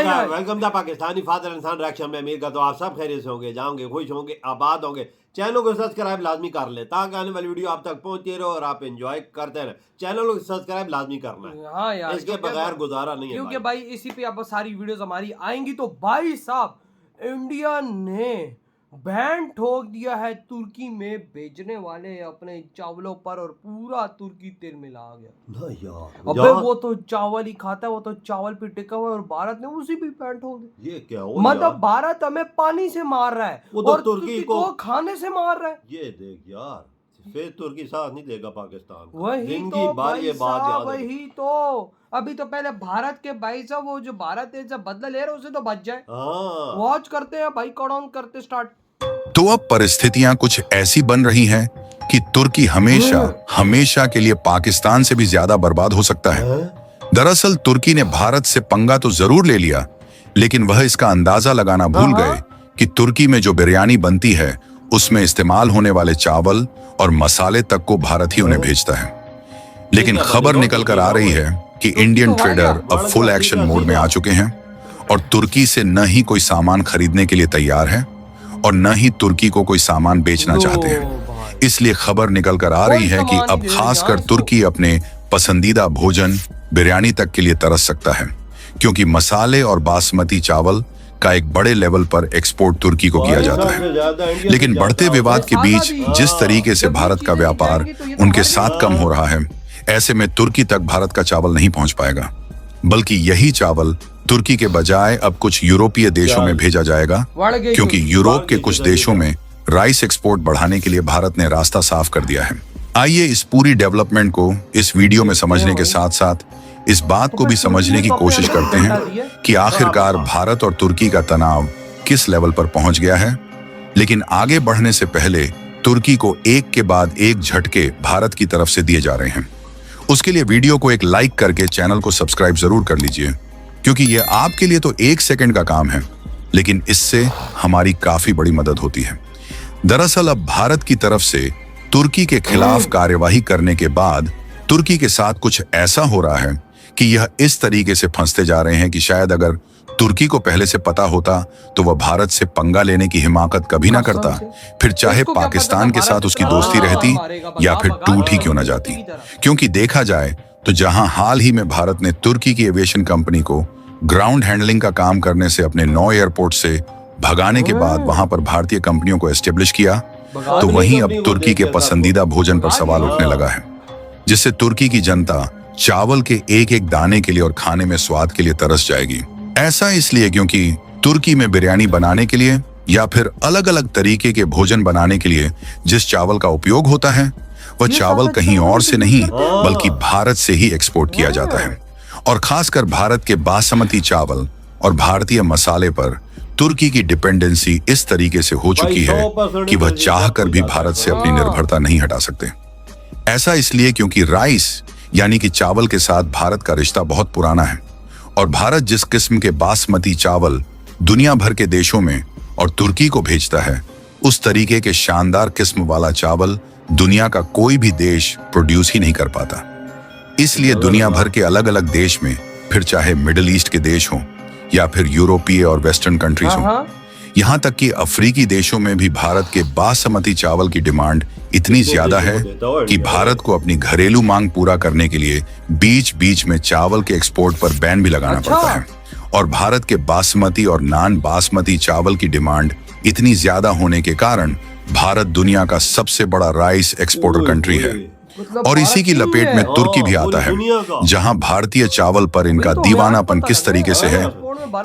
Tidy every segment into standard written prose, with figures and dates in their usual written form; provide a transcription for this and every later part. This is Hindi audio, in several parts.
वेलकम द पाकिस्तानी फादर इंसान रिएक्शन में अमीर का तो आप सब खैरियत से होंगे, जाओगे, खुश होंगे, आबाद होंगे। चैनल को सब्सक्राइब लाजमी कर ले ताकि आने वाली वीडियो आप तक पहुंचती रहे और आप एंजॉय करते रहे। चैनल को सब्सक्राइब लाजमी करना है। हाँ यार, इसके बगैर गुजारा नहीं है क्योंकि भाई इसी पे अब सारी वीडियोस हमारी आएंगी। तो भाई साहब, इंडिया ने बैन ठोक दिया है तुर्की में भेजने वाले अपने चावलों पर और पूरा तुर्की तेल मिला गया ना यार। अबे वो तो चावल ही खाता है, वो तो चावल पे टिका हुआ है और भारत ने उसी पे बैन ठोक दिया। ये क्या हो मतलब भारत हमें पानी से मार रहा है वो तो और तुर्की को खाने से मार रहा है। ये देख यार, फिर तुर्की साथ नहीं देगा पाकिस्तान को। वही तो बार ये बात याद है। वही तो अभी तो पहले भारत के भाई साहब, वो जो भारत से बदला ले रहे उसे तो बच जाए। वॉच करते हैं भाई, कौन करते स्टार्ट। तो अब परिस्थितियां कुछ ऐसी बन रही हैं कि तुर्की हमेशा के लिए पाकिस्तान से भी ज्यादा बर्बाद हो सकता है। दरअसल तुर्की ने भारत से पंगा तो जरूर ले लिया, लेकिन वह इसका अंदाजा लगाना भूल गए कि तुर्की में जो बिरयानी बनती है उसमें इस्तेमाल होने वाले चावल और मसाले तक को भारत ही उन्हें भेजता है। लेकिन खबर निकल कर आ रही है कि इंडियन ट्रेडर अब फुल एक्शन मोड में आ चुके हैं और तुर्की से न ही कोई सामान खरीदने के लिए तैयार है और न ही तुर्की को कोई सामान बेचना चाहते हैं। इसलिए खबर निकल कर आ रही है कि अब खासकर तुर्की अपने पसंदीदा भोजन बिरयानी तक के लिए तरस सकता है, क्योंकि मसाले और बासमती चावल का एक बड़े लेवल पर एक्सपोर्ट तुर्की को किया जाता है। लेकिन बढ़ते विवाद के बीच जिस तरीके से भारत का व्यापार उनके साथ कम हो रहा है, ऐसे में तुर्की तक भारत का चावल नहीं पहुंच पाएगा, बल्कि यही चावल तुर्की के बजाय अब कुछ यूरोपीय देशों में भेजा जाएगा, क्योंकि यूरोप के कुछ देशों में राइस एक्सपोर्ट बढ़ाने के लिए भारत ने रास्ता साफ कर दिया है। आइए इस पूरी डेवलपमेंट को इस वीडियो में समझने के साथ साथ इस बात को भी समझने की कोशिश करते हैं कि आखिरकार भारत और तुर्की का तनाव किस लेवल पर पहुंच गया है। लेकिन आगे बढ़ने से पहले तुर्की को एक के बाद एक झटके भारत की तरफ से दिए जा रहे हैं। उसके लिए वीडियो को एक लाइक करके चैनल को सब्सक्राइब जरूर कर लीजिए, क्योंकि ये आपके लिए तो 1 सेकंड का काम है, लेकिन इससे हमारी काफी बड़ी मदद होती है। दरअसल अब भारत की तरफ से तुर्की के खिलाफ कार्यवाही करने के बाद तुर्की के साथ कुछ ऐसा हो रहा है कि यह इस तरीके से फंसते जा रहे हैं कि शायद अगर तुर्की को पहले से पता होता तो वह भारत से पंगा लेने की हिमाकत कभी ना करता, फिर चाहे पाकिस्तान के साथ उसकी दोस्ती रहती या फिर टूट ही क्यों ना जाती। क्योंकि देखा जाए तो जहां हाल ही में भारत ने तुर्की की एविएशन कंपनी को ग्राउंड हैंडलिंग का काम करने से अपने 9 एयरपोर्ट से भगाने के बाद वहां पर भारतीय कंपनियों को एस्टेब्लिश किया, तो वहीं अब तुर्की के पसंदीदा भोजन पर सवाल उठने लगा है, जिससे तुर्की की जनता चावल के एक एक दाने के लिए और खाने में स्वाद के लिए तरस जाएगी। ऐसा इसलिए क्योंकि तुर्की में बिरयानी बनाने के लिए या फिर अलग अलग तरीके के भोजन बनाने के लिए जिस चावल का उपयोग होता है, वह चावल कहीं और से नहीं बल्कि भारत से ही एक्सपोर्ट किया जाता है। और खासकर भारत के बासमती चावल और भारतीय मसाले पर तुर्की की डिपेंडेंसी इस तरीके से हो चुकी है कि वह चाहकर भी भारत से अपनी निर्भरता नहीं हटा सकते। ऐसा इसलिए क्योंकि राइस यानी कि चावल के साथ भारत का रिश्ता बहुत पुराना है और भारत जिस किस्म के बासमती चावल दुनिया भर के देशों में और तुर्की को भेजता है, उस तरीके के शानदार किस्म वाला चावल दुनिया का कोई भी देश प्रोड्यूस ही नहीं कर पाता। इसलिए दुनिया भर के अलग अलग देश में, फिर चाहे मिडिल ईस्ट के देश हों या फिर यूरोपीय और वेस्टर्न कंट्रीज हों, यहाँ तक कि अफ्रीकी देशों में भी भारत के बासमती चावल की डिमांड इतनी ज्यादा है कि भारत को अपनी घरेलू मांग पूरा करने के लिए बीच बीच में चावल के एक्सपोर्ट पर बैन भी लगाना पड़ता है। और भारत के बासमती और नान बासमती चावल की डिमांड इतनी ज्यादा होने के कारण भारत दुनिया का सबसे बड़ा राइस एक्सपोर्टर कंट्री है। और इसी की लपेट में तुर्की भी आता है, जहां भारतीय चावल पर इनका दीवानापन किस तरीके से है,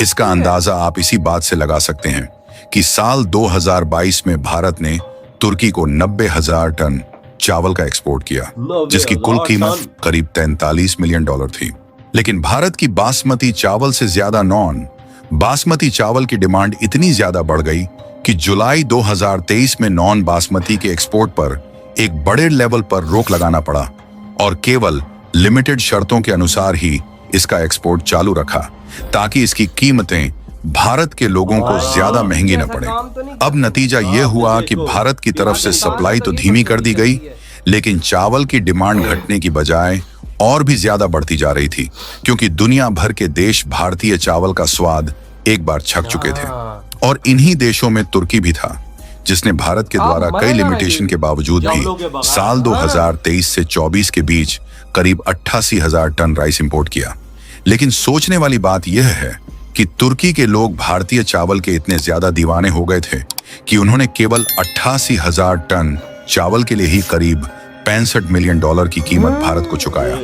इसका अंदाजा आप इसी बात से लगा सकते हैं कि साल 2022 में भारत ने तुर्की को 90,000 टन चावल का एक्सपोर्ट किया, जिसकी कुल कीमत करीब $43 मिलियन थी। लेकिन भारत की बासमती चावल से ज्यादा नॉन बासमती चावल की डिमांड इतनी ज्यादा बढ़ गई कि जुलाई 2023 में नॉन बासमती के एक्सपोर्ट पर एक बड़े लेवल पर रोक लगाना पड़ा और केवल लिमिटेड शर्तों के अनुसार ही इसका एक्सपोर्ट चालू रखा, ताकि इसकी कीमतें भारत के लोगों को ज्यादा महंगी न पड़े। अब नतीजा यह हुआ कि भारत की तरफ से सप्लाई तो धीमी कर दी गई, लेकिन चावल की डिमांड घटने की बजाय और भी ज्यादा बढ़ती जा रही थी, क्योंकि दुनिया भर के देश भारतीय चावल का स्वाद एक बार छक चुके थे। और इन्हीं देशों में तुर्की भी था, जिसने भारत के द्वारा कई लिमिटेशन के बावजूद भी साल 2023 से 24 के बीच करीब 88,000 टन राइस इंपोर्ट किया। लेकिन सोचने वाली बात यह है कि तुर्की के लोग भारतीय चावल के इतने ज्यादा दीवाने हो गए थे कि उन्होंने केवल 88,000 टन चावल के लिए ही करीब $65 मिलियन की कीमत भारत को चुकाया।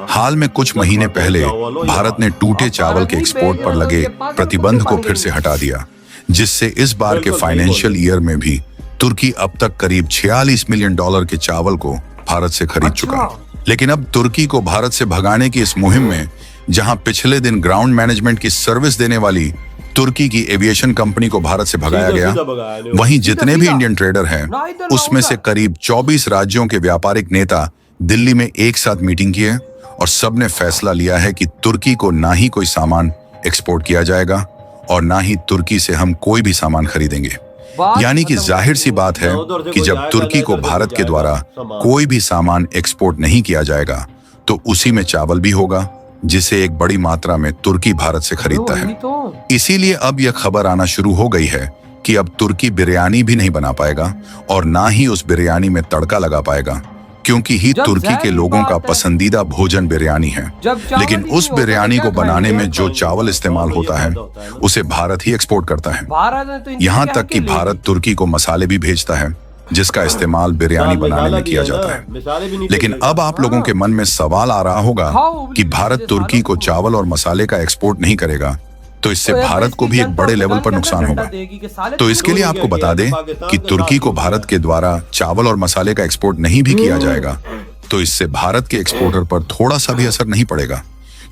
हाल में कुछ महीने पहले भारत ने टूटे चावल के एक्सपोर्ट पर लगे प्रतिबंध को फिर से हटा दिया, जिससे इस बार के फाइनेंशियल ईयर में भी तुर्की अब तक करीब $46 मिलियन के चावल को भारत से खरीद चुका। लेकिन अब तुर्की को भारत से भगाने की इस मुहिम में, जहां पिछले दिन ग्राउंड मैनेजमेंट की सर्विस देने वाली तुर्की की एविएशन कंपनी को भारत से भगाया गया, वहीं जितने भी इंडियन ट्रेडर हैं उसमें से करीब 24 राज्यों के व्यापारिक नेता दिल्ली में एक साथ मीटिंग की है और सबने फैसला लिया है कि तुर्की को ना ही कोई सामान एक्सपोर्ट किया जाएगा और ना ही तुर्की से हम कोई भी सामान खरीदेंगे। यानी कि जाहिर सी बात है कि जब तुर्की को भारत के द्वारा कोई भी सामान एक्सपोर्ट नहीं किया जाएगा तो उसी में चावल भी होगा, जिसे एक बड़ी मात्रा में तुर्की भारत से खरीदता है। इसीलिए अब यह खबर आना शुरू हो गई है कि अब तुर्की बिरयानी भी नहीं बना पाएगा और ना ही उस बिरयानी में तड़का लगा पाएगा, क्योंकि ही तुर्की के लोगों का पसंदीदा भोजन बिरयानी है। लेकिन उस बिरयानी को बनाने में जो चावल इस्तेमाल होता है उसे भारत ही एक्सपोर्ट करता है। यहाँ तक कि भारत तुर्की को मसाले भी भेजता है जिसका इस्तेमाल बिरयानी बनाने में किया जाता है। लेकिन अब आप लोगों के मन में सवाल आ रहा होगा कि भारत तुर्की को चावल और मसाले का एक्सपोर्ट नहीं करेगा तो इससे भारत को भी एक बड़े लेवल पर नुकसान होगा। तो इसके लिए आपको बता दें कि तुर्की को भारत के द्वारा चावल और मसाले का एक्सपोर्ट नहीं भी किया जाएगा तो इससे भारत के एक्सपोर्टर पर थोड़ा सा भी असर नहीं पड़ेगा,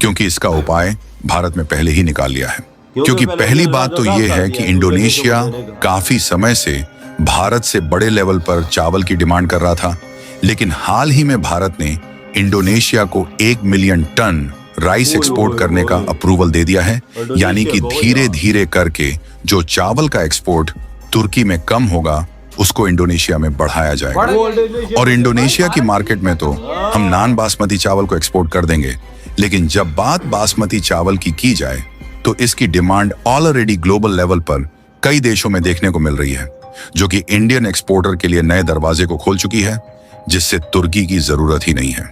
क्योंकि इसका उपाय भारत में पहले ही निकाल लिया है। क्योंकि पहली बात तो ये है कि इंडोनेशिया काफी समय से भारत से बड़े लेवल पर चावल की डिमांड कर रहा था, लेकिन हाल ही में भारत ने इंडोनेशिया को 1 मिलियन टन राइस एक्सपोर्ट करने का अप्रूवल दे दिया है। यानी कि धीरे धीरे करके जो चावल का एक्सपोर्ट तुर्की में कम होगा उसको इंडोनेशिया में बढ़ाया जाएगा। और इंडोनेशिया की मार्केट में तो हम नॉन बासमती चावल को एक्सपोर्ट कर देंगे, लेकिन जब बात बासमती चावल की जाए तो इसकी डिमांड ऑलरेडी ग्लोबल लेवल पर कई देशों में देखने को मिल रही है, जो कि इंडियन एक्सपोर्टर के लिए नए दरवाजे को खोल चुकी है, जिससे तुर्की की जरूरत ही नहीं है।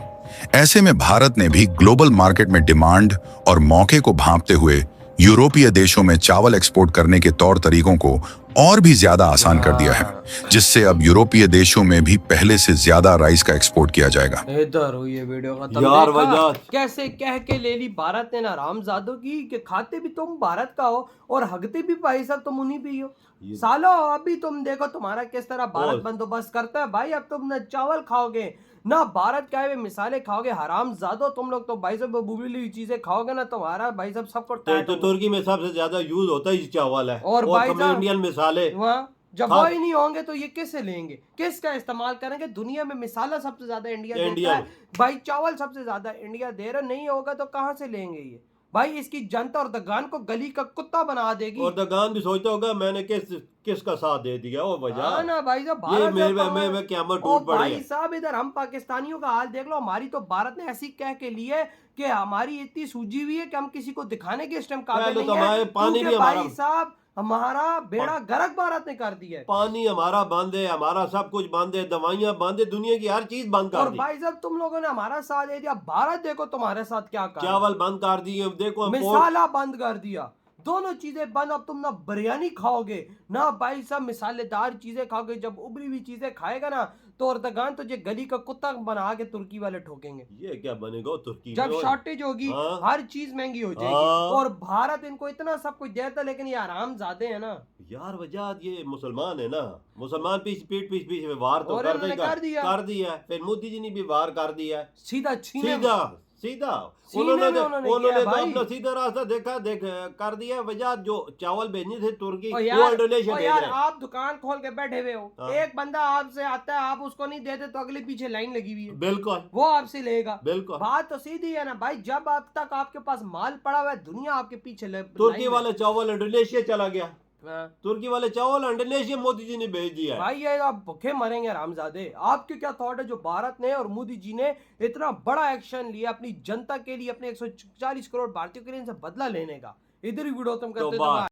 ऐसे में भारत ने भी ग्लोबल मार्केट में डिमांड और मौके को भांपते हुए यूरोपीय देशों में चावल एक्सपोर्ट करने के तौर तरीकों को और भी ज्यादा आसान कर दिया है, जिससे अब यूरोपीय देशों में भी पहले से ज्यादा राइस का एक्सपोर्ट किया जाएगा। इधर हुई ये वीडियो खत्म। यार देखा कैसे कह के ले ली भारत ने ना रामजादों की कि खाते भी तुम भारत का हो और हगते भी भाई साहब तुम उन्हीं भी हो। सालो अभी तुम देखो तुम्हारा किस तरह भारत बंदोबस्त करता है भाई। अब तुम न चावल खाओगे ना भारत के आए हुए मिसाले खाओगे, हराम जादो तुम लोग तो भाई साहब बुबली हुई चीजें खाओगे ना, तुम्हारा भाई साहब सबको तो तुर्की में सबसे ज्यादा यूज होता ही चावल है और भाई साहब इंडियन मिसाले जब वो ही नहीं होंगे तो ये किससे लेंगे, किसका इस्तेमाल करेंगे। दुनिया में मिसाला सबसे ज्यादा इंडिया देता है भाई, चावल सबसे ज्यादा इंडिया दे रहा, नहीं होगा तो कहाँ से लेंगे ये भाई। इसकी जनता और दगान को गली का कुत्ता बना देगी। और दगान भी सोचता होगा मैंने किसका साथ दे दिया वो वजह ना भाई साहब भारत में क़यामत टूट पड़ी है। भाई साहब इधर हम पाकिस्तानियों का हाल देख लो, हमारी तो भारत ने ऐसी कह के ली है कि हमारी इतनी सूजी हुई है कि हम किसी को दिखाने के इस टाइम काबिल नहीं है। पानी भी भाई साहब हमारा बेड़ा गर्क भारत ने कर दिया है। पानी हमारा बंद है, हमारा सब कुछ बंद है, दवाइयां बंद है, दुनिया की हर चीज बंद कर दी। और भाई साहब तुम लोगों ने हमारा साथ दे दिया, भारत देखो तुम्हारे साथ क्या कर, चावल बंद कर दिए, देखो मिसाला बंद कर दिया, दोनों चीजें बंद। अब तुम ना बिरयानी खाओगे ना भाई साहब मिसालेदार चीजें खाओगे। जब उबली हुई चीजें खाएगा ना तो अर्दगान तुझे गली का कुत्ता बना के तुर्की वाले ठोकेंगे। ये क्या बनेगा तुर्की जब शॉर्टेज होगी हर चीज महंगी हो जाएगी और भारत इनको इतना सब कुछ देता, लेकिन ये आरामजादे है ना यार। वजह ये मुसलमान है ना, मुसलमान पीछे वार तो कर दिया, फिर मोदी जी ने भी वार कर दिया, सीधा उन्होंने अपना सीधा रास्ता कर दिया। वजह जो चावल भेजने थे तुर्की वो इंडोनेशिया यार आप दुकान खोल के बैठे हुए हो, एक बंदा आपसे आता है, आप उसको नहीं देते तो अगले पीछे लाइन लगी हुई है, बिल्कुल वो आपसे लेगा। बिल्कुल बात तो सीधी है ना भाई। जब अब तक आपके पास माल पड़ा हुआ है, दुनिया आपके पीछे तुर्की वाला चावल इंडोनेशिया चला गया, हाँ। तुर्की वाले चावल इंडोनेशिया मोदी जी ने भेज दिया है। भाई ये आप भूखे मरेंगे रामजादे। आपके क्या थॉट है जो भारत ने और मोदी जी ने इतना बड़ा एक्शन लिया अपनी जनता के लिए, अपने 140 करोड़ भारतीयों के लिए इनसे बदला लेने का? इधर ही वीडियो खत्म करते तो हैं।